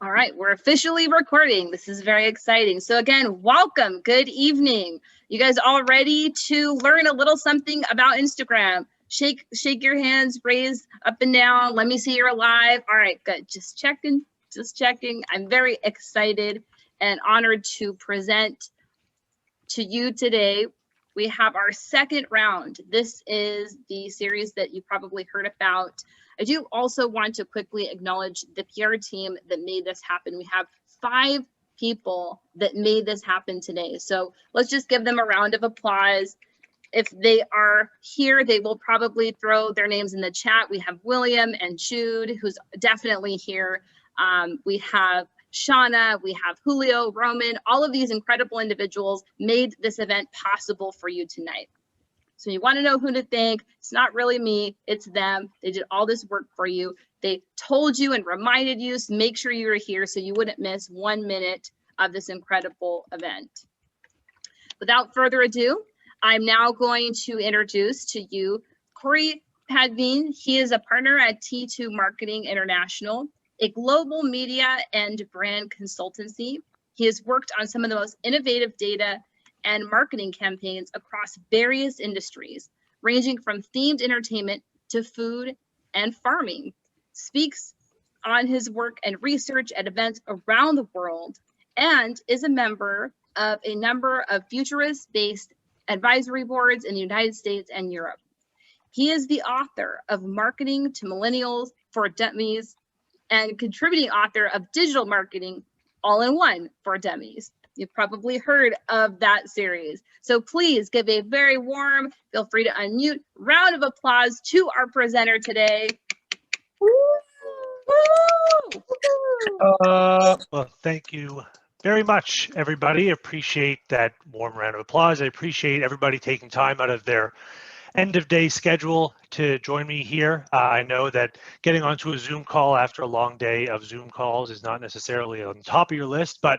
All right, we're officially recording. This is very exciting. So again, welcome, good evening. You guys all ready to learn a little something about Instagram? Shake your hands, raise up and down. Let me see you're alive. All right, good, just checking. I'm very excited and honored to present to you today. We have our second round. This is the series that you probably heard about. I do also want to quickly acknowledge the PR team that made this happen. We have 5 people that made this happen today. So let's just give them a round of applause. If they are here, they will probably throw their names in the chat. We have William and Jude, who's definitely here. We have Shauna, we have Julio, Roman, all of these incredible individuals made this event possible for you tonight. So you want to know who to thank. It's not really me, it's them. They did all this work for you. They told you and reminded you to make sure you were here so you wouldn't miss 1 minute of this incredible event. Without further ado, I'm now going to introduce to you Corey Padme. He is a partner at T2 Marketing International, a global media and brand consultancy. He has worked on some of the most innovative data and marketing campaigns across various industries, ranging from themed entertainment to food and farming. Speaks on his work and research at events around the world, and is a member of a number of futurist-based advisory boards in the United States and Europe. He is the author of Marketing to Millennials for Dummies and contributing author of Digital Marketing All-in-One for Dummies. You've probably heard of that series. So please give a very warm, feel free to unmute, round of applause to our presenter today. Well, thank you very much, everybody. Appreciate that warm round of applause. I appreciate everybody taking time out of their end of day schedule to join me here. I know that getting onto a Zoom call after a long day of Zoom calls is not necessarily on the top of your list, but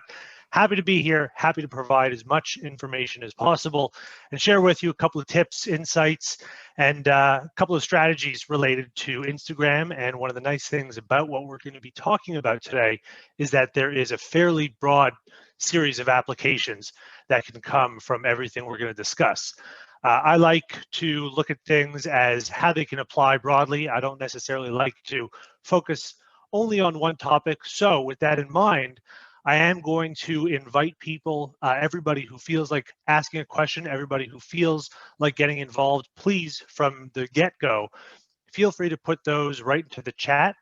happy to be here, happy to provide as much information as possible and share with you a couple of tips, insights, and a couple of strategies related to Instagram. And one of the nice things about what we're going to be talking about today is that there is a fairly broad series of applications that can come from everything we're going to discuss. I like to look at things as how they can apply broadly. I don't necessarily like to focus only on one topic. So with that in mind, I am going to invite people, everybody who feels like asking a question, everybody who feels like getting involved, please, from the get-go, feel free to put those right into the chat.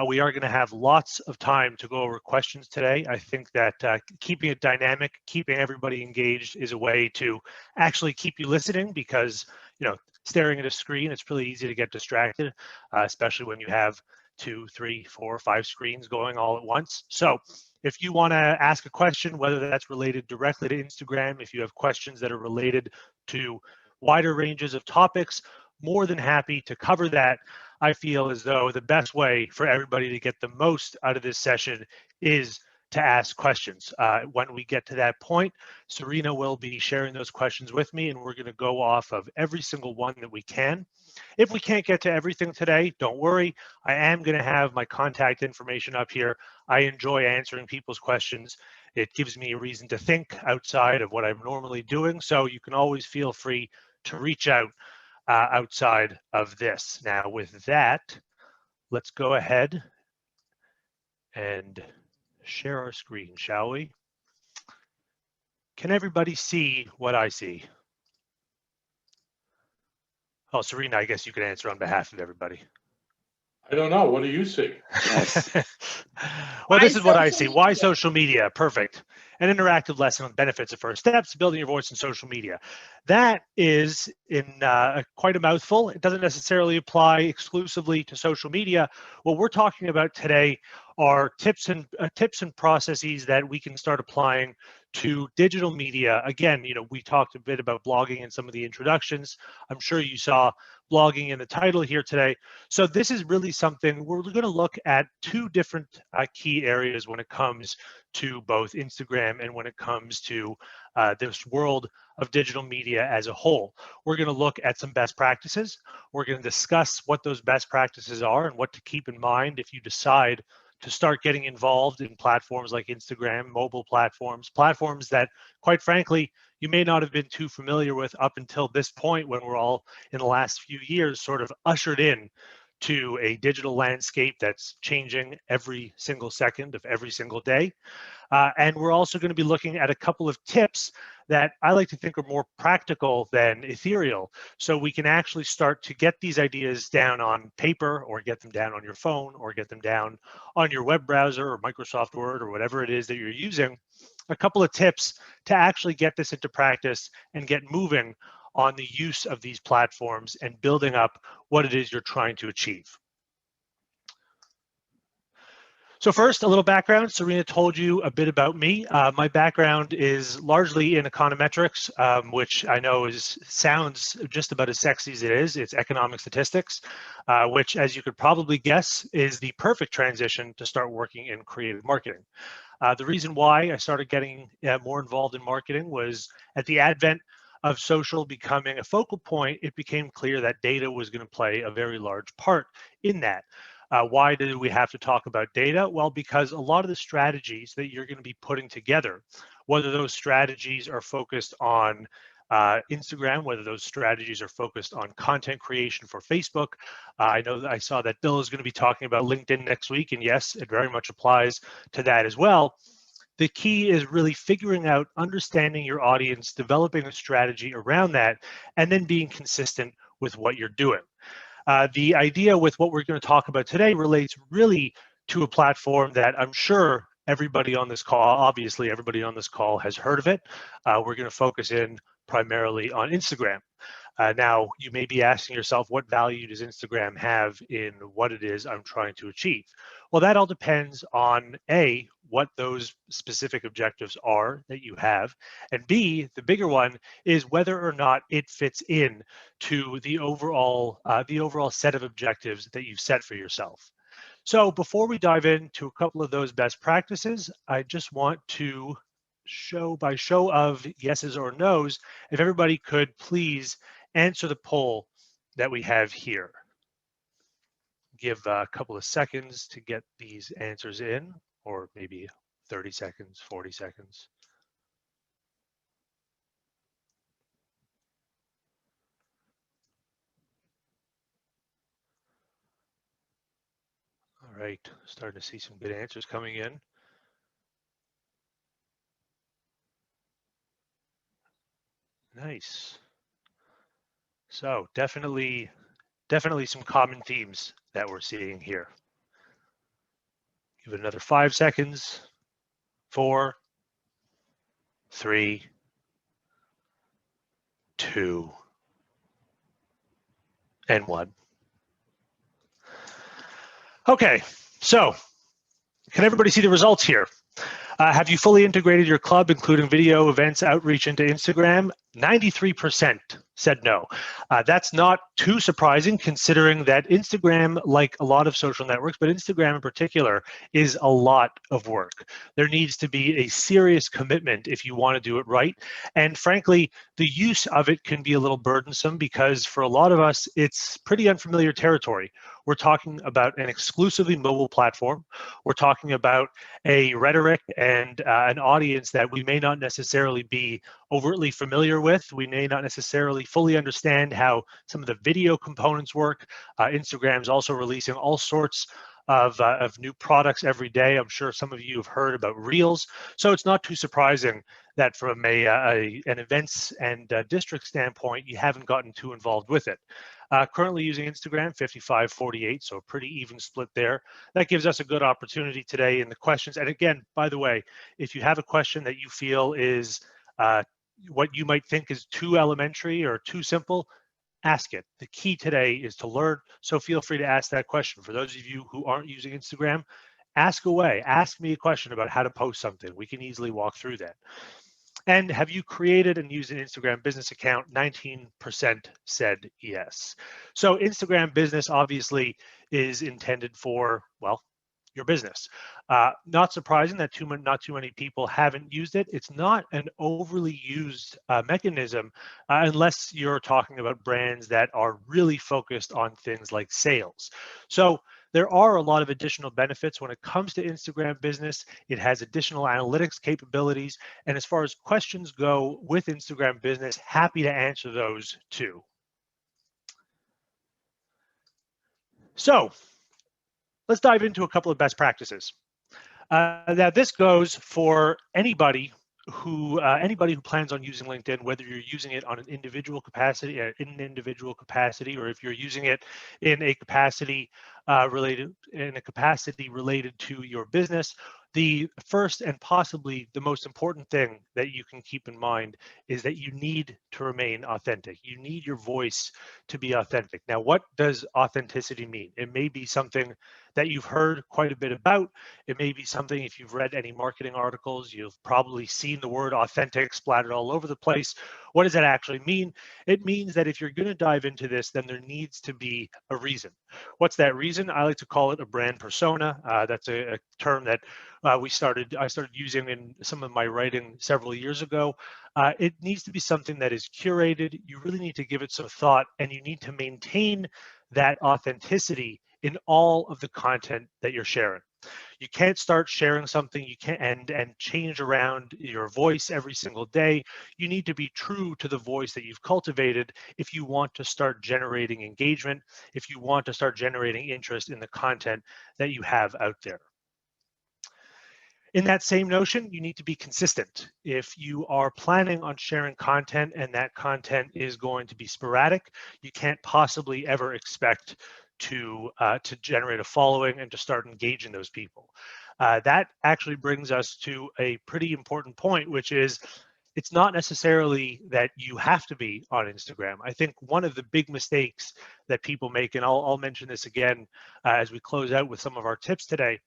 We are going to have lots of time to go over questions today. I think that keeping it dynamic, keeping everybody engaged is a way to actually keep you listening, because, you know, staring at a screen, it's really easy to get distracted, especially when you have 2, 3, 4, 5 screens going all at once. So if you want to ask a question, whether that's related directly to Instagram, if you have questions that are related to wider ranges of topics, more than happy to cover that. I feel as though the best way for everybody to get the most out of this session is to ask questions. When we get to that point, Serena will be sharing those questions with me, and we're going to go off of every single one that we can. If we can't get to everything today, don't worry. I am going to have my contact information up here. I enjoy answering people's questions. It gives me a reason to think outside of what I'm normally doing, so you can always feel free to reach out outside of this. Now, with that, let's go ahead and share our screen, shall we? Can everybody see what I see? Oh, Serena, I guess you could answer on behalf of everybody. I don't know. What do you see? Yes. Well, this is what I see. Why social media? Perfect. An interactive lesson on benefits of first steps, building your voice in social media. That is in quite a mouthful. It doesn't necessarily apply exclusively to social media. What we're talking about today are tips and processes that we can start applying to digital media. Again, you know, we talked a bit about blogging in some of the introductions. I'm sure you saw blogging in the title here today. So this is really something we're going to look at 2 different key areas when it comes to both Instagram and when it comes to this world of digital media as a whole. We're going to look at some best practices. We're going to discuss what those best practices are and what to keep in mind if you decide to start getting involved in platforms like Instagram, mobile platforms that, quite frankly, you may not have been too familiar with up until this point, when we're all in the last few years sort of ushered in to a digital landscape that's changing every single second of every single day. And we're also going to be looking at a couple of tips that I like to think are more practical than ethereal. So we can actually start to get these ideas down on paper, or get them down on your phone, or get them down on your web browser or Microsoft Word or whatever it is that you're using. A couple of tips to actually get this into practice and get moving on the use of these platforms and building up what it is you're trying to achieve. So first, a little background. Serena told you a bit about me. My background is largely in econometrics, which I know sounds just about as sexy as it is. It's economic statistics, which, as you could probably guess, is the perfect transition to start working in creative marketing. The reason why I started getting more involved in marketing was at the advent of social becoming a focal point. It became clear that data was going to play a very large part in that. Why do we have to talk about data? Well, because a lot of the strategies that you're going to be putting together, whether those strategies are focused on Instagram, whether those strategies are focused on content creation for Facebook. I know that I saw that Bill is going to be talking about LinkedIn next week, and yes, it very much applies to that as well. The key is really figuring out, understanding your audience, developing a strategy around that, and then being consistent with what you're doing. The idea with what we're going to talk about today relates really to a platform that I'm sure everybody on this call, obviously everybody on this call has heard of it. We're going to focus in primarily on Instagram. Now, you may be asking yourself, what value does Instagram have in what it is I'm trying to achieve? Well, that all depends on A, what those specific objectives are that you have, and B, the bigger one, is whether or not it fits in to the overall set of objectives that you've set for yourself. So before we dive into a couple of those best practices, I just want to by show of yeses or nos, if everybody could please answer the poll that we have here. Give a couple of seconds to get these answers in, or maybe 30 seconds, 40 seconds. All right, starting to see some good answers coming in. Nice. So definitely some common themes that we're seeing here. Give it another 5 seconds. 4, 3, 2, and 1. Okay, so can everybody see the results here? Have you fully integrated your club, including video, events, outreach into Instagram? 93% said no. That's not too surprising, considering that Instagram, like a lot of social networks, but Instagram in particular, is a lot of work. There needs to be a serious commitment if you want to do it right. And frankly, the use of it can be a little burdensome, because for a lot of us, it's pretty unfamiliar territory. We're talking about an exclusively mobile platform. We're talking about a rhetoric and an audience that we may not necessarily be overtly familiar with. We may not necessarily fully understand how some of the video components work. Instagram's also releasing all sorts of new products every day. I'm sure some of you have heard about Reels. So it's not too surprising that from an events and district standpoint, you haven't gotten too involved with it. Currently using Instagram, 55-48, so a pretty even split there. That gives us a good opportunity today in the questions. And again, by the way, if you have a question that you feel is what you might think is too elementary or too simple, ask it. The key today is to learn, so feel free to ask that question. For those of you who aren't using Instagram, ask away. Ask me a question about how to post something. We can easily walk through that. And have you created and used an Instagram business account? 19% said yes. So Instagram business obviously is intended for, well, your business. Not surprising that not too many people haven't used it. It's not an overly used mechanism unless you're talking about brands that are really focused on things like sales. So There are a lot of additional benefits when it comes to Instagram business. It has additional analytics capabilities. And as far as questions go with Instagram business, happy to answer those too. So let's dive into a couple of best practices. Now this goes for anybody who plans on using LinkedIn, whether you're using it on an individual capacity, or if you're using it in a capacity related to your business. The first and possibly the most important thing that you can keep in mind is that you need to remain authentic. You need your voice to be authentic. Now, what does authenticity mean? It may be something that you've heard quite a bit about. It may be something, if you've read any marketing articles, you've probably seen the word authentic splattered all over the place. What does that actually mean? It means that if you're going to dive into this, then there needs to be a reason. What's that reason? I like to call it a brand persona. That's a term that I started using in some of my writing several years ago. It needs to be something that is curated. You really need to give it some thought, and you need to maintain that authenticity in all of the content that you're sharing. You can't start sharing something you can't and change around your voice every single day. You need to be true to the voice that you've cultivated if you want to start generating engagement, if you want to start generating interest in the content that you have out there. In that same notion, you need to be consistent. If you are planning on sharing content and that content is going to be sporadic, you can't possibly ever expect to generate a following and to start engaging those people. That actually brings us to a pretty important point, which is it's not necessarily that you have to be on Instagram. I think one of the big mistakes that people make, and I'll mention this again as we close out with some of our tips today,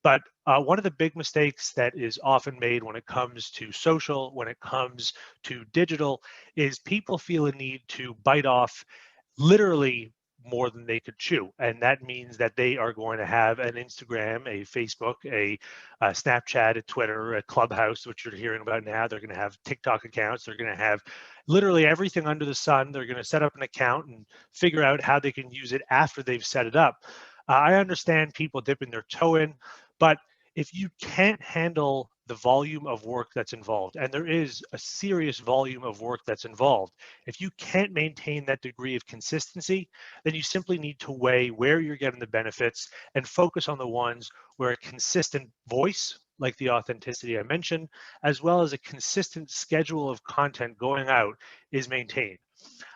but one of the big mistakes that is often made when it comes to social, when it comes to digital, is people feel a need to bite off literally more than they could chew. And that means that they are going to have an Instagram, a Facebook, a Snapchat, a Twitter, a Clubhouse, which you're hearing about now. They're going to have TikTok accounts. They're going to have literally everything under the sun. They're going to set up an account and figure out how they can use it after they've set it up. I understand people dipping their toe in, but if you can't handle the volume of work that's involved, and there is a serious volume of work that's involved, if you can't maintain that degree of consistency, then you simply need to weigh where you're getting the benefits and focus on the ones where a consistent voice, like the authenticity I mentioned, as well as a consistent schedule of content going out is maintained.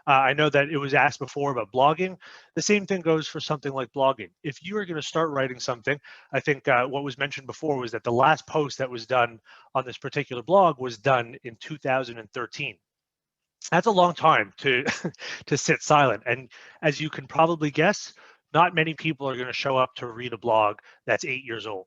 I know that it was asked before about blogging. The same thing goes for something like blogging. If you are going to start writing something, I think what was mentioned before was that the last post that was done on this particular blog was done in 2013. That's a long time to to sit silent. And as you can probably guess, not many people are going to show up to read a blog that's 8 years old.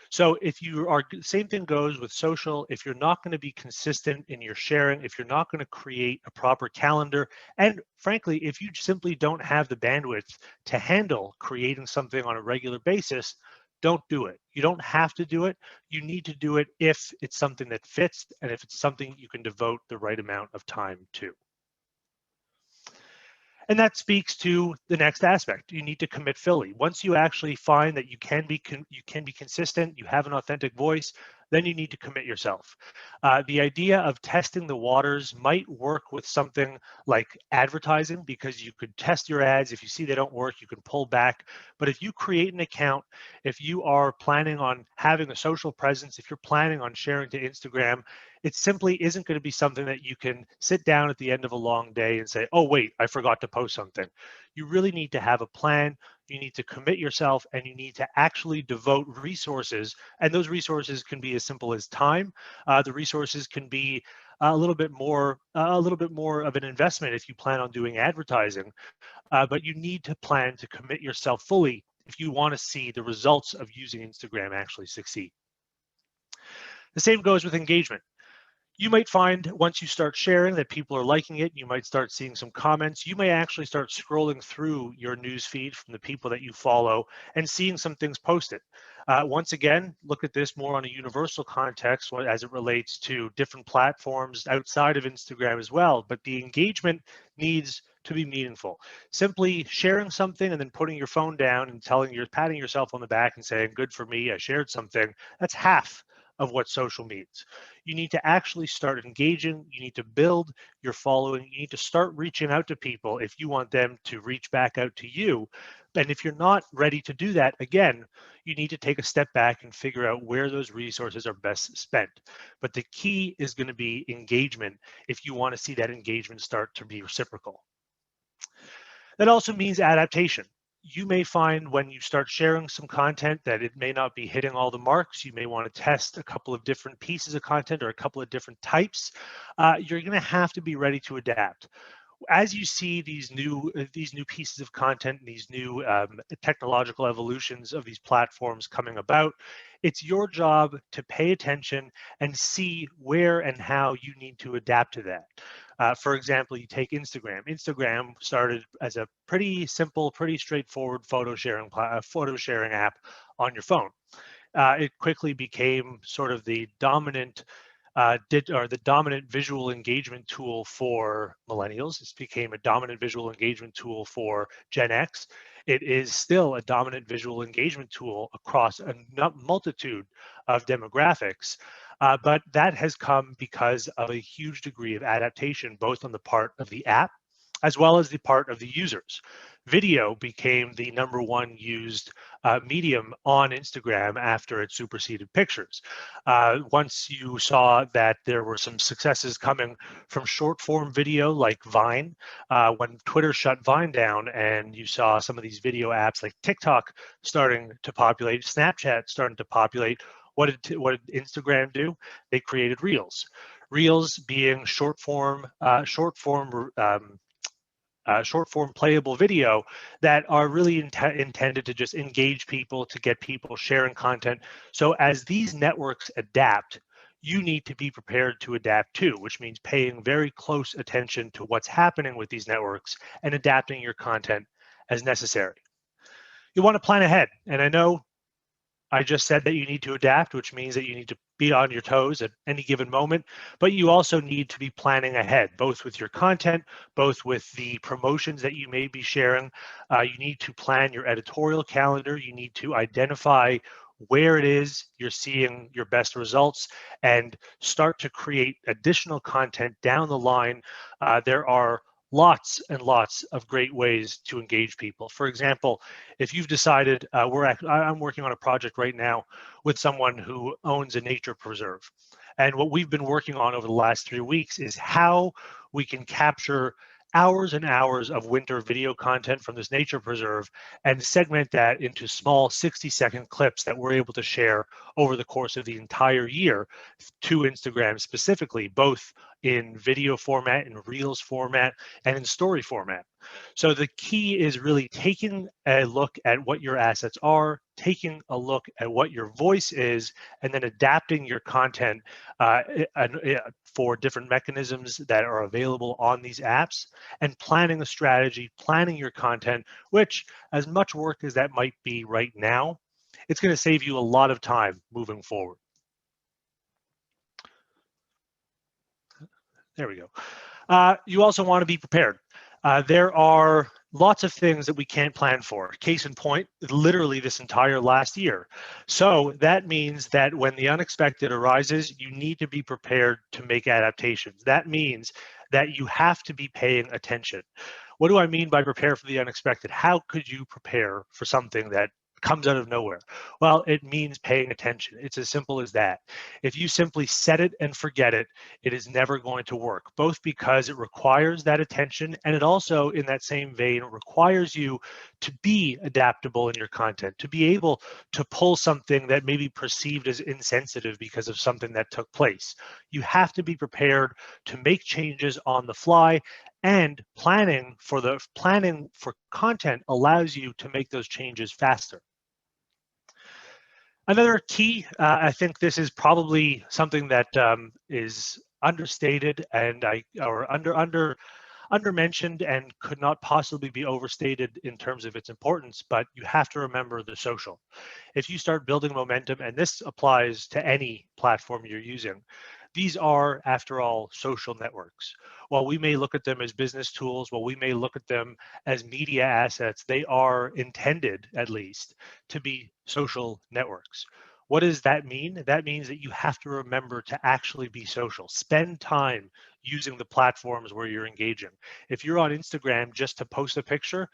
So if you are, same thing goes with social. If you're not going to be consistent in your sharing, if you're not going to create a proper calendar, and frankly, if you simply don't have the bandwidth to handle creating something on a regular basis, don't do it. You don't have to do it. You need to do it if it's something that fits and if it's something you can devote the right amount of time to. And that speaks to the next aspect. You need to commit fully. Once you actually find that you can be consistent, you have an authentic voice, then you need to commit yourself. The idea of testing the waters might work with something like advertising, because you could test your ads. If you see they don't work, you can pull back. But if you create an account, if you are planning on having a social presence, if you're planning on sharing to Instagram, it simply isn't going to be something that you can sit down at the end of a long day and say, oh, wait, I forgot to post something. You really need to have a plan. You need to commit yourself, and you need to actually devote resources. And those resources can be as simple as time. The resources can be a little bit more of an investment if you plan on doing advertising. But you need to plan to commit yourself fully if you want to see the results of using Instagram actually succeed. The same goes with engagement. You might find once you start sharing that people are liking it, you might start seeing some comments. You may actually start scrolling through your news feed from the people that you follow and seeing some things posted. Once again, look at this more on a universal context as it relates to different platforms outside of Instagram as well, but the engagement needs to be meaningful. Simply sharing something and then putting your phone down and patting yourself on the back and saying, good for me, I shared something, that's half of what social means. You need to actually start engaging. You need to build your following. You need to start reaching out to people if you want them to reach back out to you. And if you're not ready to do that, again, you need to take a step back and figure out where those resources are best spent. But the key is going to be engagement if you want to see that engagement start to be reciprocal. That also means adaptation. You may find when you start sharing some content that it may not be hitting all the marks. You may want to test a couple of different pieces of content or a couple of different types. You're going to have to be ready to adapt. As you see these new pieces of content, these new technological evolutions of these platforms coming about, it's your job to pay attention and see where and how you need to adapt to that. For example, you take Instagram. Instagram started as a pretty simple, pretty straightforward photo sharing app on your phone. It quickly became sort of the dominant visual engagement tool for millennials. It became a dominant visual engagement tool for Gen X. It is still a dominant visual engagement tool across a multitude of demographics. But that has come because of a huge degree of adaptation, both on the part of the app as well as the part of the users. Video became the #1 used medium on Instagram after it superseded pictures. Once you saw that there were some successes coming from short form video like Vine, when Twitter shut Vine down and you saw some of these video apps like TikTok starting to populate, Snapchat starting to populate, what did Instagram do? They created Reels. Reels being short form playable video that are really intended to just engage people, to get people sharing content. So as these networks adapt, you need to be prepared to adapt too, which means paying very close attention to what's happening with these networks and adapting your content as necessary. You want to plan ahead. And I know I just said that you need to adapt, which means that you need to be on your toes at any given moment, but you also need to be planning ahead, both with your content, both with the promotions that you may be sharing. You need to plan your editorial calendar. You need to identify where it is you're seeing your best results and start to create additional content down the line. There are lots and lots of great ways to engage people. For example, if you've decided, I'm working on a project right now with someone who owns a nature preserve. And what we've been working on over the last 3 weeks is how we can capture hours and hours of winter video content from this nature preserve and segment that into small 60-second clips that we're able to share over the course of the entire year to Instagram specifically, both in video format, in Reels format, and in story format. So the key is really taking a look at what your assets are, taking a look at what your voice is, and then adapting your content for different mechanisms that are available on these apps, and planning a strategy, planning your content, which, as much work as that might be right now, it's going to save you a lot of time moving forward. There we go. You also want to be prepared. There are lots of things that we can't plan for. Case in point, literally this entire last year. So that means that when the unexpected arises, you need to be prepared to make adaptations. That means that you have to be paying attention. What do I mean by prepare for the unexpected? How could you prepare for something that comes out of nowhere? Well, it means paying attention. It's as simple as that. If you simply set it and forget it, it is never going to work, both because it requires that attention, and it also, in that same vein, requires you to be adaptable in your content, to be able to pull something that may be perceived as insensitive because of something that took place. You have to be prepared to make changes on the fly, and planning for content allows you to make those changes faster. Another key, I think this is probably something that is understated and undermentioned and could not possibly be overstated in terms of its importance, but you have to remember the social. If you start building momentum, and this applies to any platform you're using, these are, after all, social networks. While we may look at them as business tools, while we may look at them as media assets, they are intended, at least, to be social networks. What does that mean? That means that you have to remember to actually be social. Spend time using the platforms where you're engaging. If you're on Instagram just to post a picture,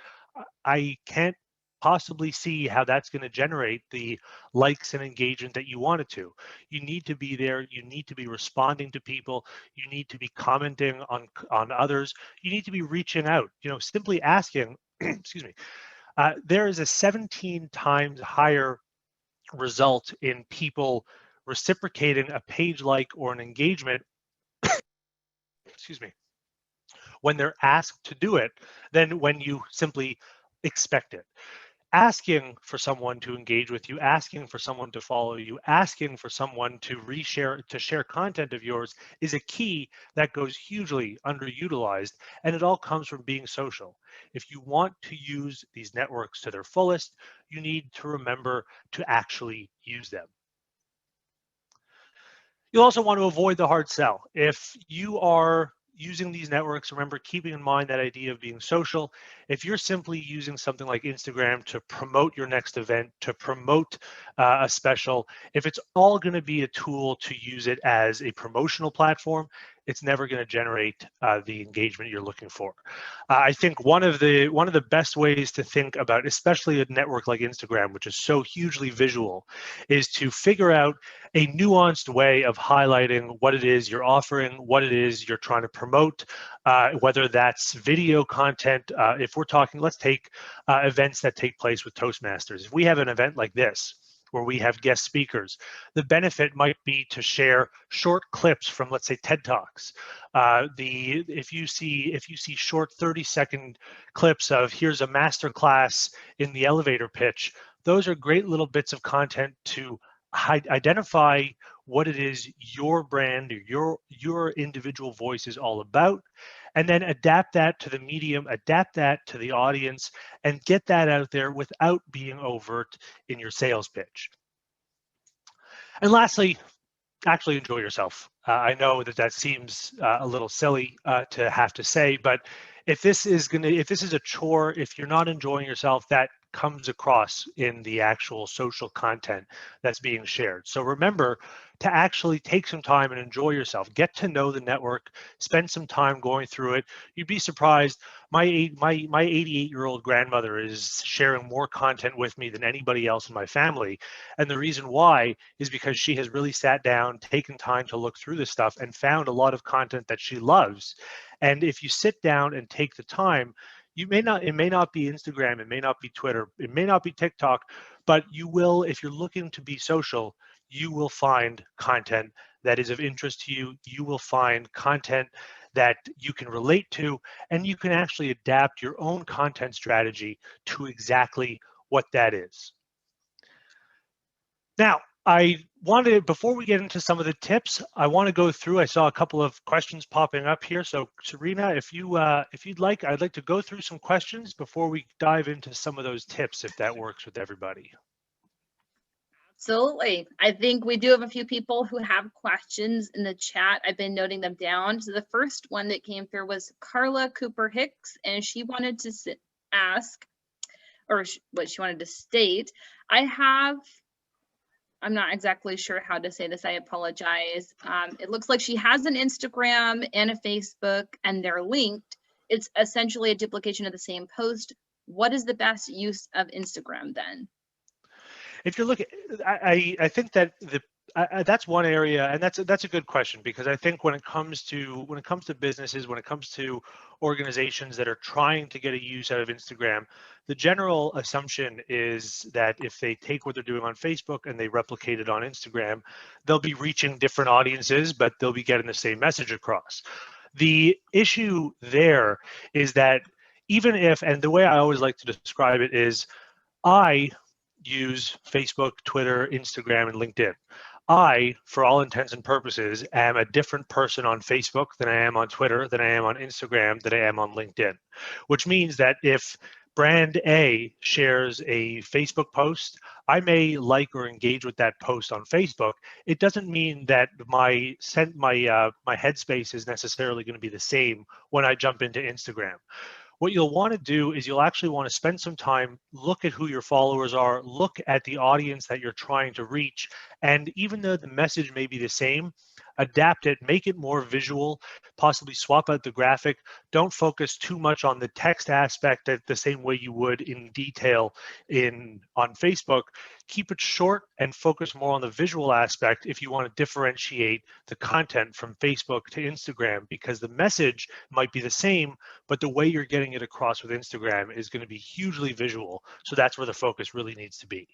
I can't possibly see how that's going to generate the likes and engagement that you want it to. You need to be there. You need to be responding to people. You need to be commenting on others. You need to be reaching out, simply asking, excuse me, there is a 17 times higher result in people reciprocating a page like or an engagement, excuse me, when they're asked to do it than when you simply expect it. Asking for someone to engage with you, asking for someone to follow you, asking for someone to share content of yours is a key that goes hugely underutilized, and it all comes from being social. If you want to use these networks to their fullest, you need to remember to actually use them. You'll also want to avoid the hard sell. If you are using these networks, remember keeping in mind that idea of being social. If you're simply using something like Instagram to promote your next event, to promote a special, if it's all going to be a tool to use it as a promotional platform, it's never going to generate the engagement you're looking for. I think one of the best ways to think about, especially a network like Instagram, which is so hugely visual, is to figure out a nuanced way of highlighting what it is you're offering, what it is you're trying to promote, whether that's video content. If we're talking, let's take events that take place with Toastmasters. If we have an event like this, where we have guest speakers, the benefit might be to share short clips from, let's say, TED Talks. If you see short 30-second clips of here's a master class in the elevator pitch, those are great little bits of content to identify what it is your brand or your individual voice is all about, and then adapt that to the medium, adapt that to the audience, and get that out there without being overt in your sales pitch. And lastly, actually enjoy yourself. I know that seems a little silly to have to say, but if this is a chore, if you're not enjoying yourself, that comes across in the actual social content that's being shared. So remember to actually take some time and enjoy yourself. Get to know the network. Spend some time going through it. You'd be surprised. My 88-year-old grandmother is sharing more content with me than anybody else in my family. And the reason why is because she has really sat down, taken time to look through this stuff, and found a lot of content that she loves. And if you sit down and take the time, it may not be Instagram, it may not be Twitter, it may not be TikTok, but you will, if you're looking to be social, you will find content that is of interest to you. You will find content that you can relate to, and you can actually adapt your own content strategy to exactly what that is. Now, before we get into some of the tips, I want to go through, I saw a couple of questions popping up here. So Serena, if you'd like, I'd like to go through some questions before we dive into some of those tips, if that works with everybody. Absolutely. I think we do have a few people who have questions in the chat. I've been noting them down. So the first one that came through was Carla Cooper Hicks, and she wanted to ask, or what she wanted to state, I'm not exactly sure how to say this. I apologize. It looks like she has an Instagram and a Facebook, and they're linked. It's essentially a duplication of the same post. What is the best use of Instagram then? If you're looking, I think that that's one area, and that's a good question, because I think when it comes to businesses, when it comes to organizations that are trying to get a use out of Instagram, the general assumption is that if they take what they're doing on Facebook and they replicate it on Instagram, they'll be reaching different audiences, but they'll be getting the same message across. The issue there is that even if, and the way I always like to describe it is, I use Facebook, Twitter, Instagram, and LinkedIn. I, for all intents and purposes, am a different person on Facebook than I am on Twitter, than I am on Instagram, than I am on LinkedIn, which means that if brand A shares a Facebook post, I may like or engage with that post on Facebook. It doesn't mean that my headspace is necessarily going to be the same when I jump into Instagram. What you'll want to do is you'll actually want to spend some time, look at who your followers are, look at the audience that you're trying to reach, and even though the message may be the same, adapt it, make it more visual, possibly swap out the graphic. Don't focus too much on the text aspect the same way you would in detail on Facebook. Keep it short and focus more on the visual aspect if you want to differentiate the content from Facebook to Instagram, because the message might be the same, but the way you're getting it across with Instagram is going to be hugely visual. So that's where the focus really needs to be.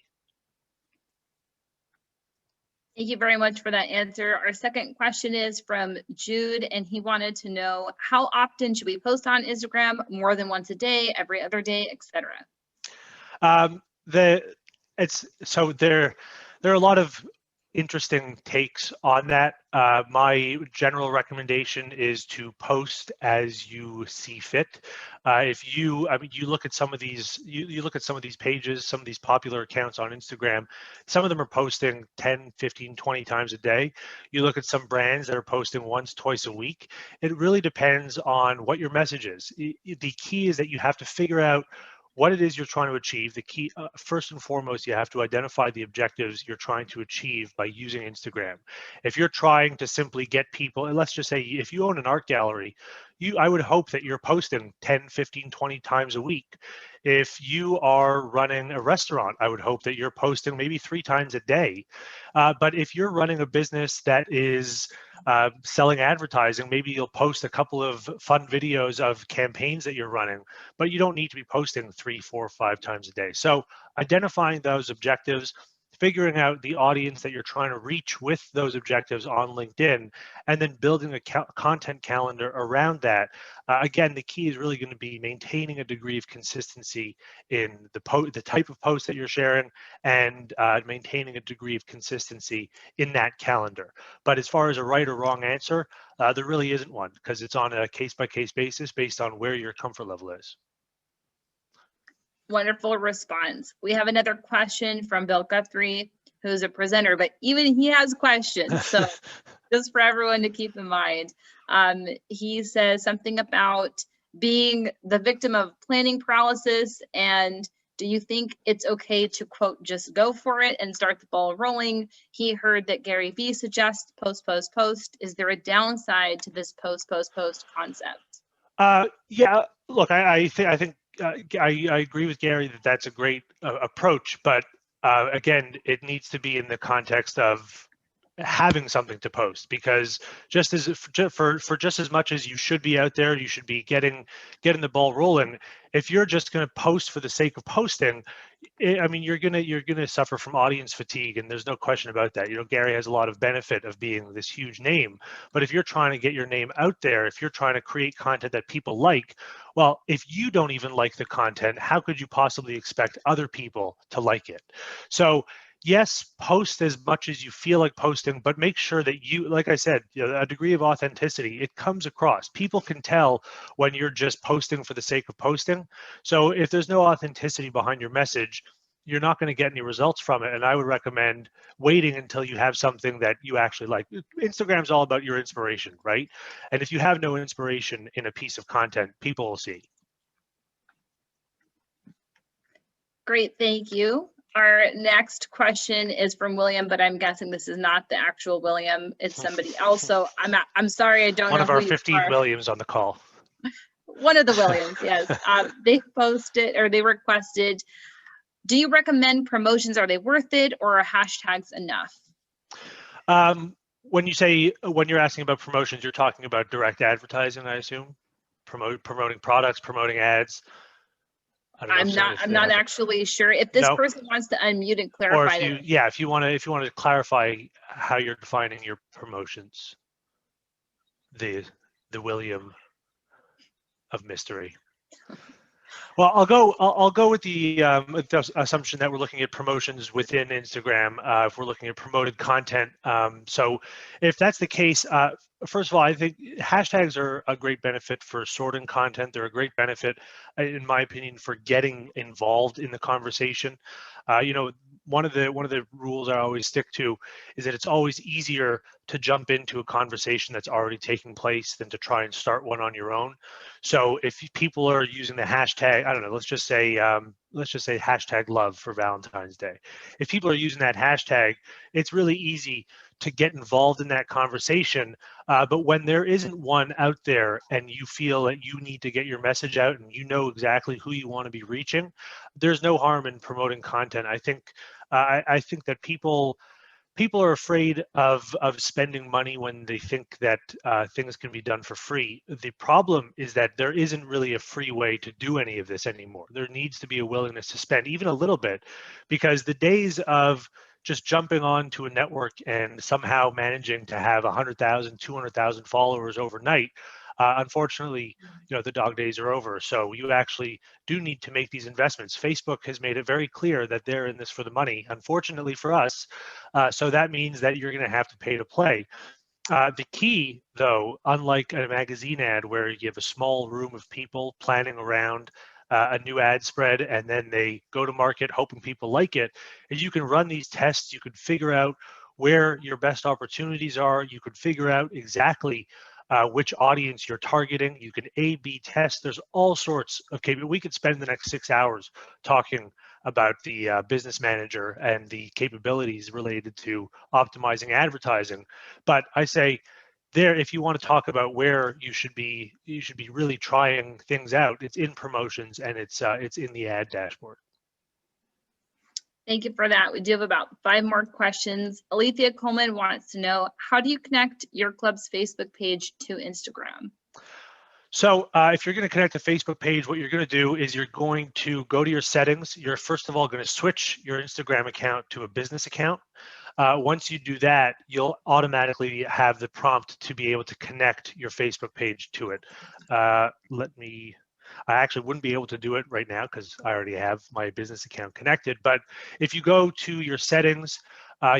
Thank you very much for that answer. Our second question is from Jude, and he wanted to know, how often should we post on Instagram? More than once a day, every other day, etc.? There are a lot of interesting takes on that. My general recommendation is to post as you see fit. If you look at some of these, you look at some of these pages, some of these popular accounts on Instagram, some of them are posting 10, 15, 20 times a day. You look at some brands that are posting once, twice a week. It really depends on what your message is. The key is that you have to figure out what it is you're trying to achieve. The key, first and foremost, you have to identify the objectives you're trying to achieve by using Instagram. If you're trying to simply get people, and let's just say if you own an art gallery, I would hope that you're posting 10, 15, 20 times a week. If you are running a restaurant, I would hope that you're posting maybe 3 times a day. But if you're running a business that is selling advertising, maybe you'll post a couple of fun videos of campaigns that you're running, but you don't need to be posting 3, 4, 5 times a day. So identifying those objectives, figuring out the audience that you're trying to reach with those objectives on LinkedIn, and then building a content calendar around that. Again, the key is really going to be maintaining a degree of consistency in the type of post that you're sharing, and maintaining a degree of consistency in that calendar. But as far as a right or wrong answer, there really isn't one, because it's on a case-by-case basis based on where your comfort level is. Wonderful response. We have another question from Bill Guthrie, who's a presenter, but even he has questions. So just for everyone to keep in mind, he says something about being the victim of planning paralysis, and do you think it's okay to, quote, just go for it and start the ball rolling? He heard that Gary Vee suggests post, post, post. Is there a downside to this post, post, post concept? Yeah, look, I think I agree with Gary that that's a great approach, but again, it needs to be in the context of having something to post, because just as for just as much as you should be out there, you should be getting the ball rolling. If you're just going to post for the sake of posting, I mean, you're gonna suffer from audience fatigue, and there's no question about that. You know, Gary has a lot of benefit of being this huge name, but if you're trying to get your name out there, if you're trying to create content that people like, well, if you don't even like the content, how could you possibly expect other people to like it? So yes, post as much as you feel like posting, but make sure that you, like I said, you know, a degree of authenticity, it comes across. People can tell when you're just posting for the sake of posting. So if there's no authenticity behind your message, you're not going to get any results from it. And I would recommend waiting until you have something that you actually like. Instagram's all about your inspiration, right? And if you have no inspiration in a piece of content, people will see. Great, thank you. Our next question is from William, but I'm guessing this is not the actual William. It's somebody else. So I'm sorry, I don't know. One of our 15 Williams on the call. One of the Williams, yes. They posted, or they requested, do you recommend promotions? Are they worth it, or are hashtags enough? When you're asking about promotions, you're talking about direct advertising, I assume? Promoting products, promoting ads. I'm not actually sure. If this person wants to unmute and clarify, or if you want to clarify how you're defining your promotions, the William of mystery. I'll go with the assumption that we're looking at promotions within Instagram. If we're looking at promoted content, so if that's the case, first of all, I think hashtags are a great benefit for sorting content. They're a great benefit, in my opinion, for getting involved in the conversation. One of the rules I always stick to is that it's always easier to jump into a conversation that's already taking place than to try and start one on your own. So if people are using the hashtag, I don't know, let's just say hashtag love for Valentine's Day. If people are using that hashtag, it's really easy to get involved in that conversation. But when there isn't one out there and you feel that you need to get your message out and you know exactly who you want to be reaching, there's no harm in promoting content. I think that people are afraid of spending money when they think that things can be done for free. The problem is that there isn't really a free way to do any of this anymore. There needs to be a willingness to spend even a little bit, because the days of just jumping onto a network and somehow managing to have 100,000, 200,000 followers overnight, unfortunately, the dog days are over. So you actually do need to make these investments. Facebook has made it very clear that they're in this for the money, unfortunately for us. So that means that you're going to have to pay to play. The key, though, unlike a magazine ad where you have a small room of people planning around a new ad spread and then they go to market hoping people like it, is you can run these tests. You could figure out where your best opportunities are. You could figure out exactly which audience you're targeting. You can A/B test. There's all sorts of capabilities. We could spend the next 6 hours talking about the business manager and the capabilities related to optimizing advertising. But I say there, if you want to talk about where you should be really trying things out, it's in promotions and it's in the ad dashboard. Thank you for that. We do have about 5 more questions. Alethea Coleman wants to know, how do you connect your club's Facebook page to Instagram? So if you're going to connect a Facebook page, what you're going to do is you're going to go to your settings. You're first of all going to switch your Instagram account to a business account. Once you do that, you'll automatically have the prompt to be able to connect your Facebook page to it. I actually wouldn't be able to do it right now because I already have my business account connected. But if you go to your settings,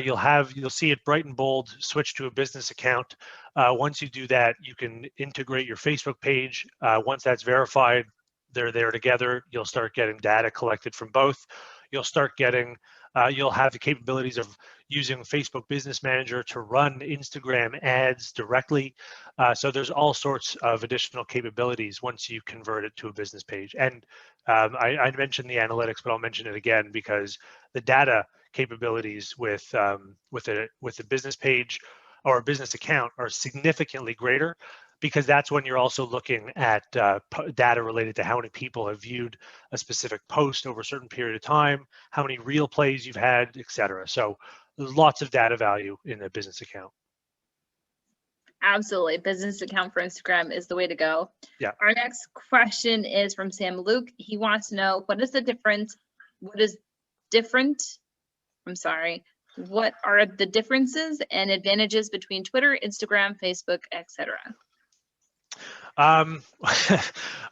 you'll see it bright and bold, switch to a business account. Once you do that, you can integrate your Facebook page. Once that's verified, they're there together. You'll start getting data collected from both. You'll have the capabilities of using Facebook Business Manager to run Instagram ads directly. So there's all sorts of additional capabilities once you convert it to a business page. And I mentioned the analytics, but I'll mention it again because the data capabilities with a business page or a business account are significantly greater, because that's when you're also looking at data related to how many people have viewed a specific post over a certain period of time, how many real plays you've had, et cetera. So there's lots of data value in a business account. Absolutely. Business account for Instagram is the way to go. Yeah. Our next question is from Sam Luke. He wants to know, what are the differences and advantages between Twitter, Instagram, Facebook, etc.?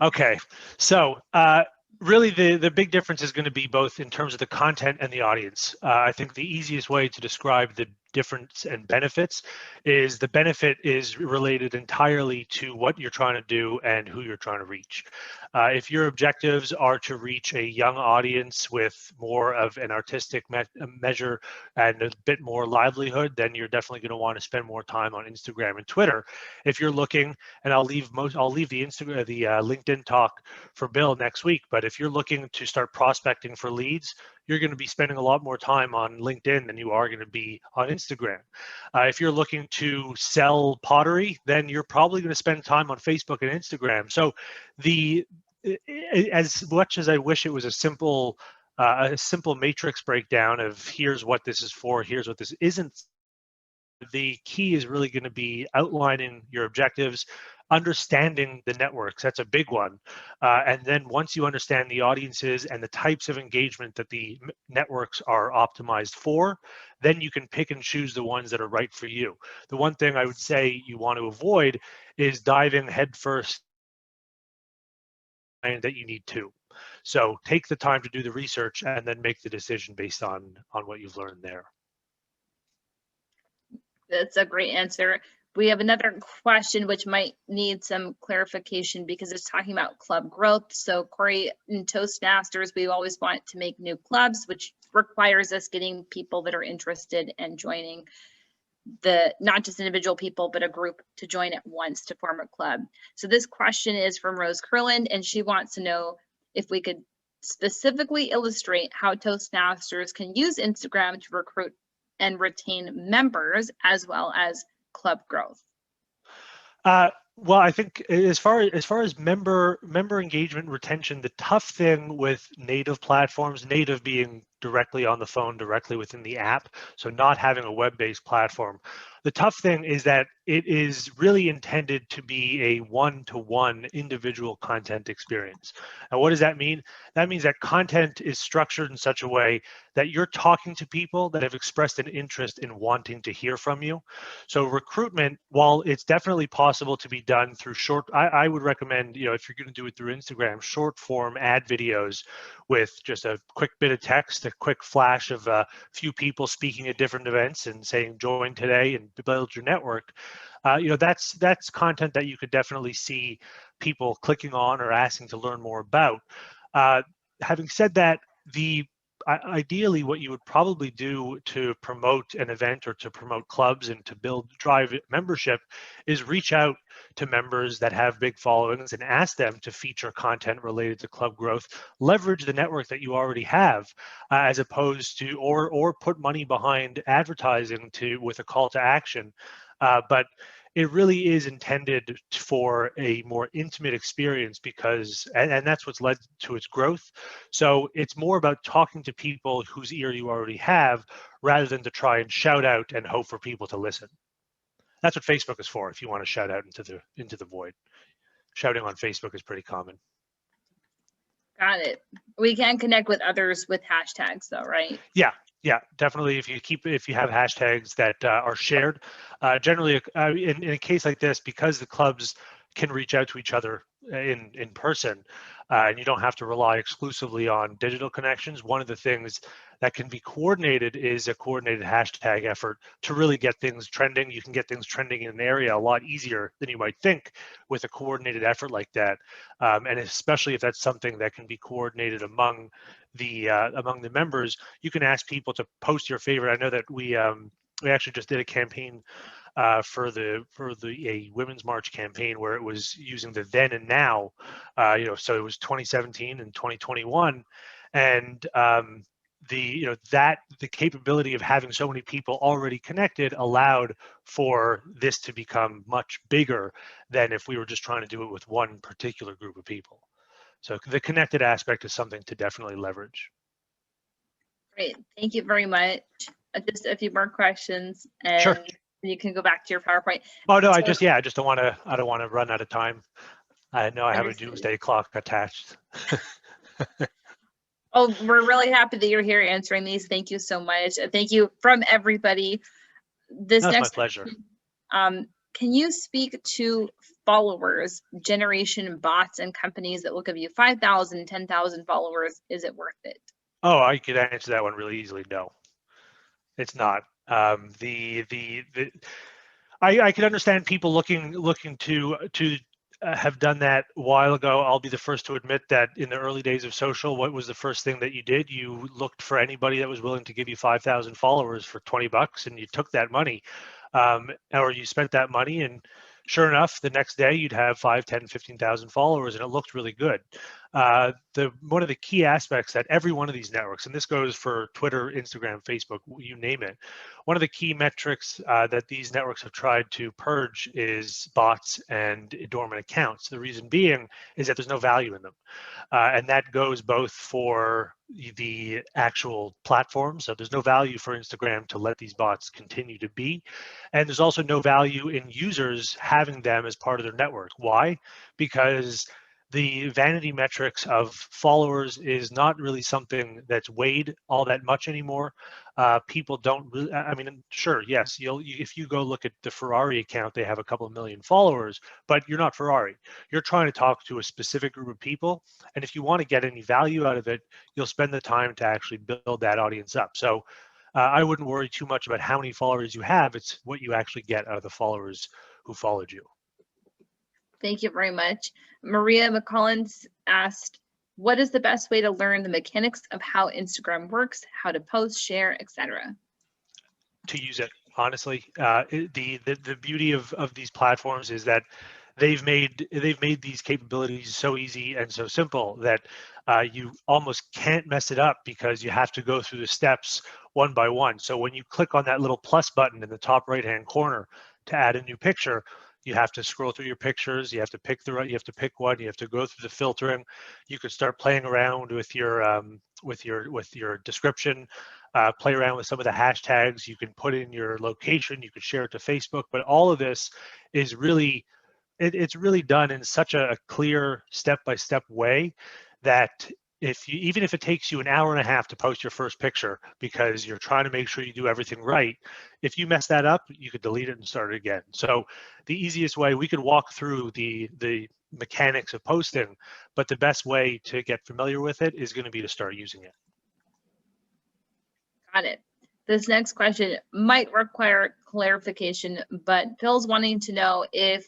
Okay, so really the big difference is going to be both in terms of the content and the audience. I think the easiest way to describe the difference and benefits is the benefit is related entirely to what you're trying to do and who you're trying to reach. If your objectives are to reach a young audience with more of an artistic measure and a bit more livelihood, then you're definitely going to want to spend more time on Instagram and Twitter. If you're looking, and I'll leave the LinkedIn talk for Bill next week, but if you're looking to start prospecting for leads, you're going to be spending a lot more time on LinkedIn than you are going to be on Instagram. If you're looking to sell pottery, then you're probably going to spend time on Facebook and Instagram. So as much as I wish it was a simple matrix breakdown of here's what this is for, here's what this isn't, the key is really going to be outlining your objectives, understanding the networks. That's a big one. And then once you understand the audiences and the types of engagement that the networks are optimized for, then you can pick and choose the ones that are right for you. The one thing I would say you want to avoid is diving headfirst that you need to. So take the time to do the research and then make the decision based on what you've learned there. That's a great answer. We have another question which might need some clarification because it's talking about club growth. So Corey, in Toastmasters, we always want to make new clubs, which requires us getting people that are interested and joining not just individual people, but a group to join at once to form a club. So this question is from Rose Curland, and she wants to know if we could specifically illustrate how Toastmasters can use Instagram to recruit and retain members as well as club growth. Well, I think as far as member engagement retention, the tough thing with native platforms, native being directly on the phone, directly within the app, so not having a web-based platform, the tough thing is that it is really intended to be a one-to-one individual content experience. And what does that mean? That means that content is structured in such a way that you're talking to people that have expressed an interest in wanting to hear from you. So recruitment, while it's definitely possible to be done through I would recommend, if you're going to do it through Instagram, short form ad videos with just a quick bit of text, a quick flash of a few people speaking at different events and saying join today and build your network. That's content that you could definitely see people clicking on or asking to learn more about. Having said that, ideally what you would probably do to promote an event or to promote clubs and to drive membership is reach out to members that have big followings and ask them to feature content related to club growth. Leverage the network that you already have, as opposed to or put money behind advertising with a call to action. But it really is intended for a more intimate experience because, and that's what's led to its growth. So it's more about talking to people whose ear you already have rather than to try and shout out and hope for people to listen. That's what Facebook is for. If you want to shout out into the void, shouting on Facebook is pretty common. Got it. We can connect with others with hashtags though, right? Yeah, definitely. If you have hashtags that are shared, generally in a case like this, because the clubs can reach out to each other in person, and you don't have to rely exclusively on digital connections. One of the things that can be coordinated is a coordinated hashtag effort to really get things trending. You can get things trending in an area a lot easier than you might think with a coordinated effort like that, and especially if that's something that can be coordinated among the members. You can ask people to post your favorite. I know that we actually just did a campaign for a Women's March campaign where it was using the then and now, so it was 2017 and 2021, and the capability of having so many people already connected allowed for this to become much bigger than if we were just trying to do it with one particular group of people. So the connected aspect is something to definitely leverage. Great, thank you very much. Just a few more questions, and sure. You can go back to your PowerPoint. Oh no, I just don't want to run out of time. I know I have a doomsday clock attached. Oh, we're really happy that you're here answering these. Thank you so much. Thank you from everybody. That's my pleasure. Can you speak to followers, generation bots, and companies that will give you 5,000, 10,000 followers? Is it worth it? Oh, I could answer that one really easily. No, it's not. I can understand people looking to have done that a while ago. I'll be the first to admit that in the early days of social, what was the first thing that you did? You looked for anybody that was willing to give you 5,000 followers for $20, and you took that money, or you spent that money, and sure enough, the next day you'd have 5, 10, 15,000 followers, and it looked really good. One of the key aspects that every one of these networks, and this goes for Twitter, Instagram, Facebook, you name it, one of the key metrics that these networks have tried to purge is bots and dormant accounts. The reason being is that there's no value in them. And that goes both for the actual platform. So there's no value for Instagram to let these bots continue to be. And there's also no value in users having them as part of their network. Why? Because the vanity metrics of followers is not really something that's weighed all that much anymore. People don't really, I mean, sure, yes, if you go look at the Ferrari account, they have a couple of million followers, but you're not Ferrari. You're trying to talk to a specific group of people. And if you want to get any value out of it, you'll spend the time to actually build that audience up. So I wouldn't worry too much about how many followers you have. It's what you actually get out of the followers who followed you. Thank you very much. Maria McCollins asked, what is the best way to learn the mechanics of how Instagram works, how to post, share, etc.? To use it, honestly. The beauty of these platforms is that they've made these capabilities so easy and so simple that you almost can't mess it up, because you have to go through the steps one by one. So when you click on that little plus button in the top right hand corner to add a new picture, you have to scroll through your pictures, you have to pick one, you have to go through the filtering. You could start playing around with your description, play around with some of the hashtags. You can put in your location, you could share it to Facebook, but all of this is really, it's really done in such a clear step-by-step way that even if it takes you an hour and a half to post your first picture because you're trying to make sure you do everything right, if you mess that up, you could delete it and start it again. So the easiest way, we could walk through the mechanics of posting, but the best way to get familiar with it is going to be to start using it. Got it. This next question might require clarification, but Phil's wanting to know if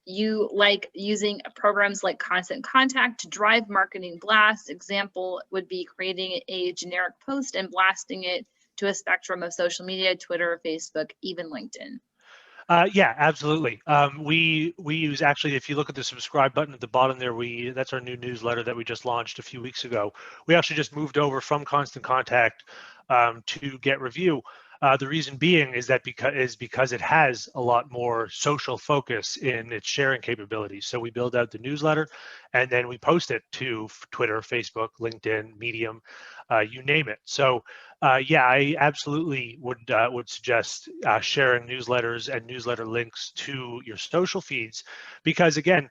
you like using programs like Constant Contact to drive marketing blasts. Example would be creating a generic post and blasting it to a spectrum of social media, Twitter, Facebook, even LinkedIn. Yeah, absolutely. We use, actually, if you look at the subscribe button at the bottom there, that's our new newsletter that we just launched a few weeks ago. We actually just moved over from Constant Contact to Get Review. The reason being is that because it has a lot more social focus in its sharing capabilities. So we build out the newsletter and then we post it to Twitter, Facebook, LinkedIn, Medium, you name it. So yeah, I absolutely would suggest sharing newsletters and newsletter links to your social feeds, because again,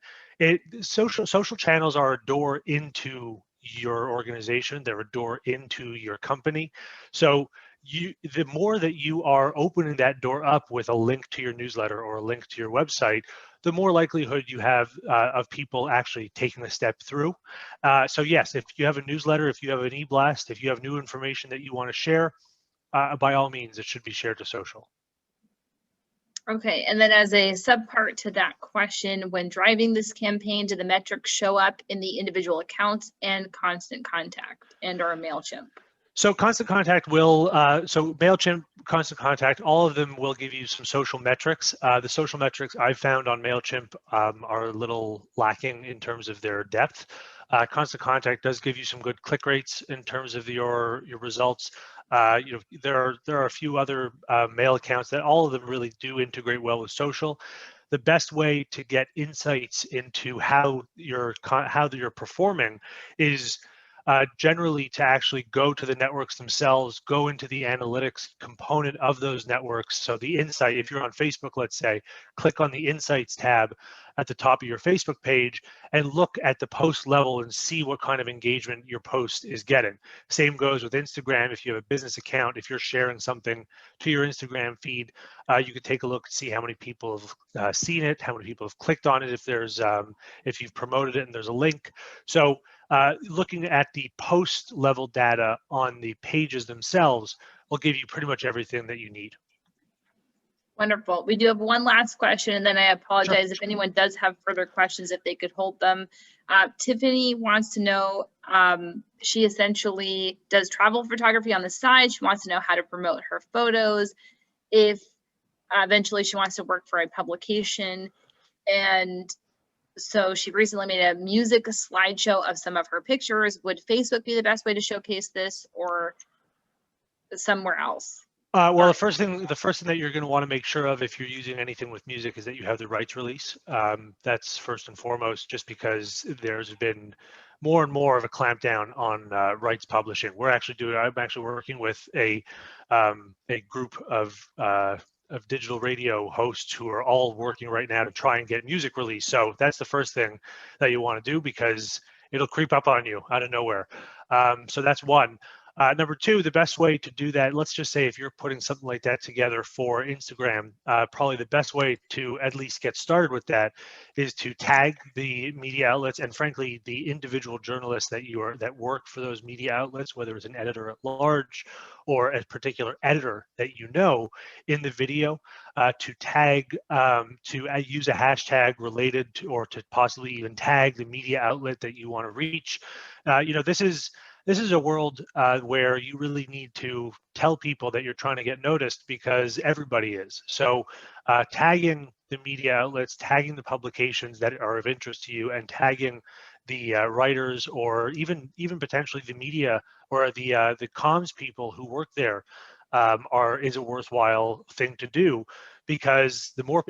social channels are a door into your organization. They're a door into your company. So the more that you are opening that door up with a link to your newsletter or a link to your website, the more likelihood you have of people actually taking a step through. So yes, if you have a newsletter, if you have an e-blast, if you have new information that you want to share, by all means, it should be shared to social. Okay, and then as a subpart to that question, when driving this campaign, do the metrics show up in the individual accounts and Constant Contact and or Mailchimp? So Constant Contact will, so Mailchimp, Constant Contact, all of them will give you some social metrics. The social metrics I've found on Mailchimp are a little lacking in terms of their depth. Constant Contact does give you some good click rates in terms of your results. There are a few other mail accounts that all of them really do integrate well with social. The best way to get insights into how you're performing is generally to actually go to the networks themselves, go into the analytics component of those networks. So the insight, if you're on Facebook, let's say, click on the Insights tab at the top of your Facebook page and look at the post level and see what kind of engagement your post is getting. Same goes with Instagram. If you have a business account, if you're sharing something to your Instagram feed, you could take a look and see how many people have seen it, how many people have clicked on it, if you've promoted it and there's a link. So looking at the post level data on the pages themselves will give you pretty much everything that you need. Wonderful. We do have one last question, and then I apologize Sure. if anyone does have further questions, if they could hold them. Tiffany wants to know, she essentially does travel photography on the side. She wants to know how to promote her photos, if eventually she wants to work for a publication. And so she recently made a music slideshow of some of her pictures. Would Facebook be the best way to showcase this, or somewhere else? Well, the first thing that you're going to want to make sure of if you're using anything with music is that you have the rights release. That's first and foremost, just because there's been more and more of a clampdown on rights publishing. I'm actually working with a group of of digital radio hosts who are all working right now to try and get music released. So that's the first thing that you want to do, because it'll creep up on you out of nowhere. So that's one. Number two, the best way to do that, let's just say if you're putting something like that together for Instagram, probably the best way to at least get started with that is to tag the media outlets and, frankly, the individual journalists that work for those media outlets, whether it's an editor at large or a particular editor that you know in the video, to tag, to use a hashtag related to, or to possibly even tag the media outlet that you want to reach. This is a world where you really need to tell people that you're trying to get noticed, because everybody is. So tagging the media outlets, tagging the publications that are of interest to you, and tagging the writers, or even potentially the media or the comms people who work there is a worthwhile thing to do, because the more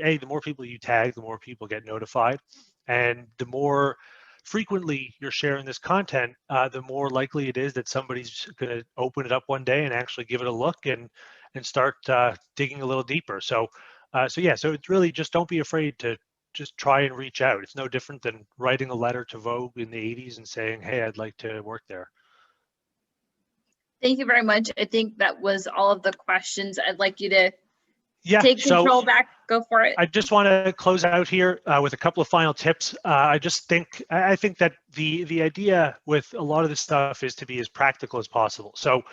people you tag, the more people get notified, and the more frequently you're sharing this content, the more likely it is that somebody's going to open it up one day and actually give it a look and start digging a little deeper. So it's really just don't be afraid to just try and reach out. It's no different than writing a letter to Vogue in the 80s and saying, hey, I'd like to work there. Thank you very much. I think that was all of the questions. I'd like you to take so control back. Go for it. I just want to close out here with a couple of final tips. I think that the idea with a lot of this stuff is to be as practical as possible. So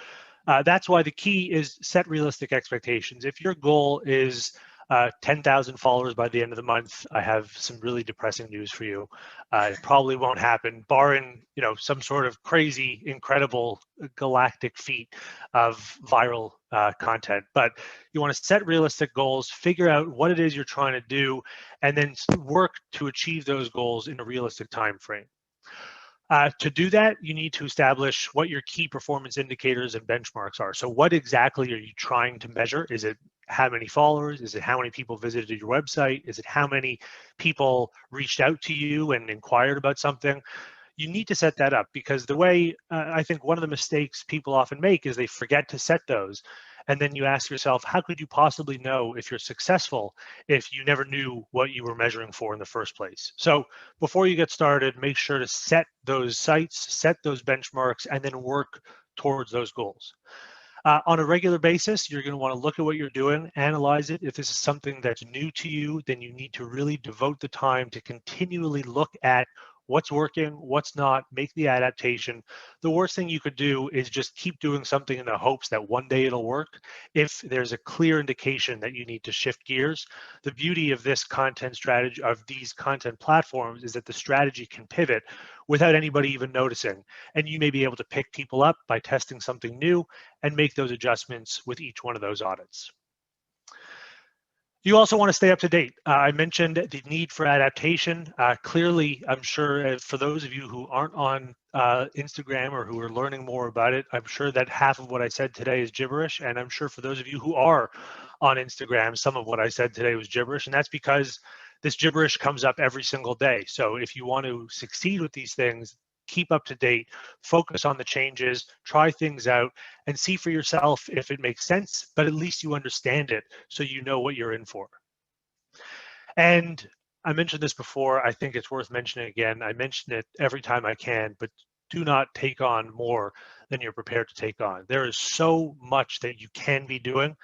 that's why the key is set realistic expectations. If your goal is 10,000 followers by the end of the month, I have some really depressing news for you. It probably won't happen, barring some sort of crazy, incredible, galactic feat of viral content. But you want to set realistic goals, figure out what it is you're trying to do, and then work to achieve those goals in a realistic time frame. To do that, you need to establish what your key performance indicators and benchmarks are. So what exactly are you trying to measure? Is it how many followers? Is it how many people visited your website? Is it how many people reached out to you and inquired about something? You need to set that up, because the way I think one of the mistakes people often make is they forget to set those. And then you ask yourself, how could you possibly know if you're successful if you never knew what you were measuring for in the first place? So before you get started, make sure to set those sites, set those benchmarks, and then work towards those goals. On a regular basis, you're going to want to look at what you're doing, analyze it. If this is something that's new to you, then you need to really devote the time to continually look at what's working, what's not, make the adaptation. The worst thing you could do is just keep doing something in the hopes that one day it'll work. If there's a clear indication that you need to shift gears, the beauty of this content strategy, of these content platforms, is that the strategy can pivot without anybody even noticing. And you may be able to pick people up by testing something new and make those adjustments with each one of those audits. You also want to stay up to date. I mentioned the need for adaptation. Clearly, I'm sure for those of you who aren't on Instagram or who are learning more about it, I'm sure that half of what I said today is gibberish. And I'm sure for those of you who are on Instagram, some of what I said today was gibberish. And that's because this gibberish comes up every single day. So if you want to succeed with these things, keep up to date, focus on the changes, try things out, and see for yourself if it makes sense, but at least you understand it so you know what you're in for. And I mentioned this before, I think it's worth mentioning again. I mention it every time I can, but do not take on more than you're prepared to take on. There is so much that you can be doing.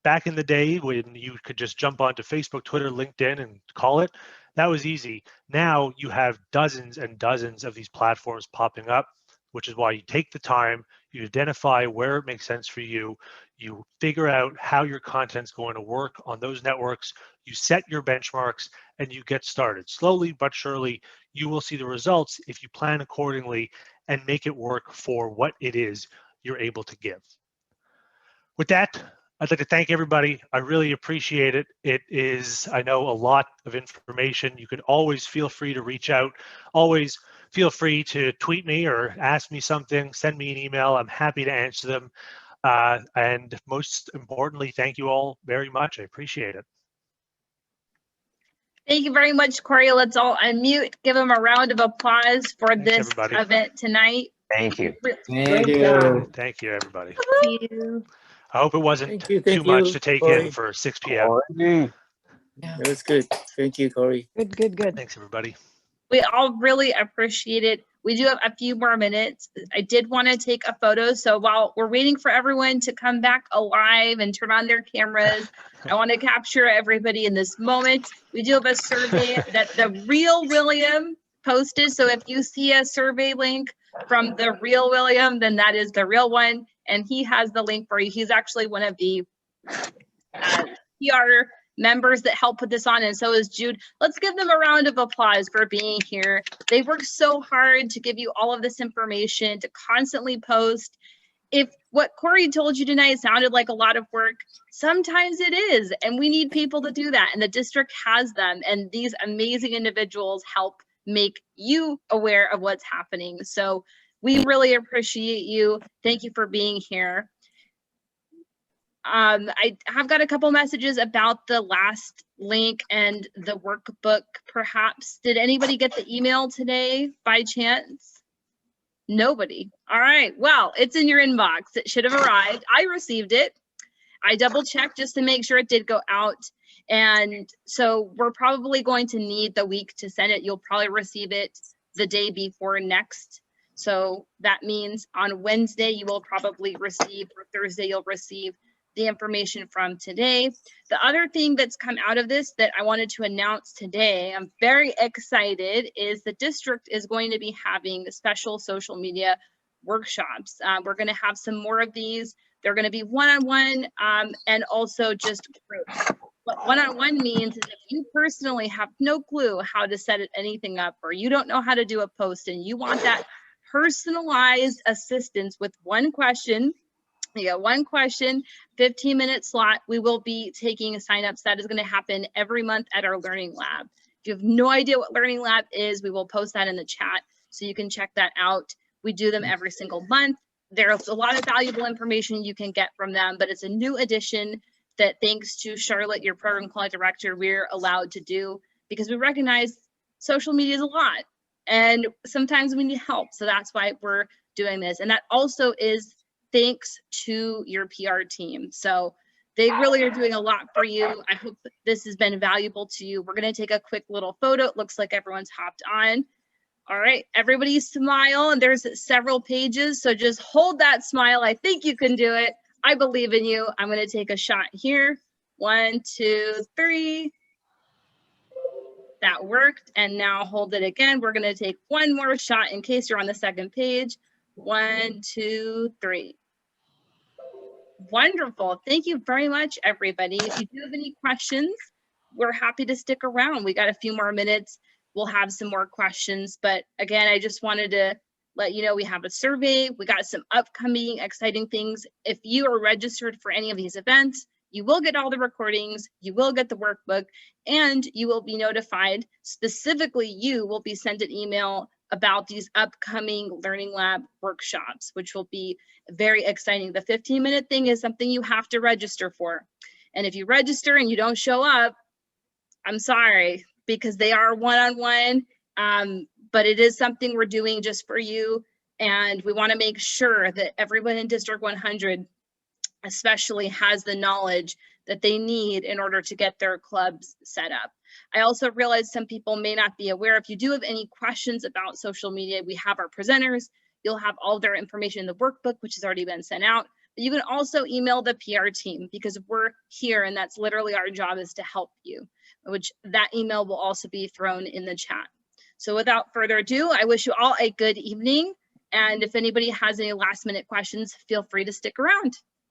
Back in the day when you could just jump onto Facebook, Twitter, LinkedIn and call it, that was easy. Now you have dozens and dozens of these platforms popping up, which is why you take the time, you identify where it makes sense for you, you figure out how your content's going to work on those networks, you set your benchmarks, and you get started. Slowly but surely, you will see the results if you plan accordingly and make it work for what it is you're able to give. With that, I'd like to thank everybody. I really appreciate it. It is, I know, a lot of information. You can always feel free to reach out. Always feel free to tweet me or ask me something, send me an email. I'm happy to answer them. And most importantly, thank you all very much. I appreciate it. Thank you very much, Corey. Let's all unmute. Give them a round of applause for this event tonight. Thank you. Thank you. Thank you, everybody. Thank you. I hope it wasn't too much to take in for 6 p.m. Yeah, it was good. Thank you, Corey. Good. Thanks, everybody. We all really appreciate it. We do have a few more minutes. I did want to take a photo. So while we're waiting for everyone to come back alive and turn on their cameras, I want to capture everybody in this moment. We do have a survey that the real William posted. So if you see a survey link from the real William, then that is the real one. And he has the link for you. He's actually one of the PR members that helped put this on, and so is Jude. Let's give them a round of applause for being here. They worked so hard to give you all of this information, to constantly post. If what Corey told you tonight sounded like a lot of work, sometimes it is, and we need people to do that, and the district has them, and these amazing individuals help make you aware of what's happening. So we really appreciate you. Thank you for being here. I have got a couple messages about the last link and the workbook, perhaps. Did anybody get the email today by chance? Nobody. All right. Well, it's in your inbox. It should have arrived. I received it. I double checked just to make sure it did go out. And so we're probably going to need the week to send it. You'll probably receive it the day before next. So that means on Wednesday, you will probably receive, or Thursday, you'll receive the information from today. The other thing that's come out of this that I wanted to announce today, I'm very excited, is the district is going to be having special social media workshops. We're going to have some more of these. They're going to be one-on-one and also just groups. What one-on-one means is if you personally have no clue how to set anything up, or you don't know how to do a post and you want that personalized assistance with one question, you got one question, 15-minute slot. We will be taking signups. That is going to happen every month at our Learning Lab. If you have no idea what Learning Lab is, we will post that in the chat so you can check that out. We do them every single month. There's a lot of valuable information you can get from them, but it's a new addition that, thanks to Charlotte, your program quality director, we're allowed to do because we recognize social media is a lot and sometimes we need help. So that's why we're doing this. And that also is thanks to your PR team. So they really are doing a lot for you. I hope this has been valuable to you. We're going to take a quick little photo. It looks like everyone's hopped on. All right, everybody smile, and there's several pages. So just hold that smile. I think you can do it. I believe in you. I'm going to take a shot here. 1, 2, 3. That worked. And now hold it again. We're going to take one more shot in case you're on the second page. 1, 2, 3. Wonderful. Thank you very much, everybody. If you do have any questions, we're happy to stick around. We got a few more minutes. We'll have some more questions. But again, I just wanted to let you know we have a survey. We got some upcoming exciting things. If you are registered for any of these events, you will get all the recordings, you will get the workbook, and you will be notified. Specifically, you will be sent an email about these upcoming Learning Lab workshops, which will be very exciting. The 15-minute thing is something you have to register for. And if you register and you don't show up, I'm sorry, because they are one-on-one, but it is something we're doing just for you. And we want to make sure that everyone in District 100 especially has the knowledge that they need in order to get their clubs set up. I also realize some people may not be aware. If you do have any questions about social media, we have our presenters. You'll have all their information in the workbook, which has already been sent out. But you can also email the PR team because we're here and that's literally our job, is to help you, which that email will also be thrown in the chat. So without further ado, I wish you all a good evening. And if anybody has any last minute questions, feel free to stick around.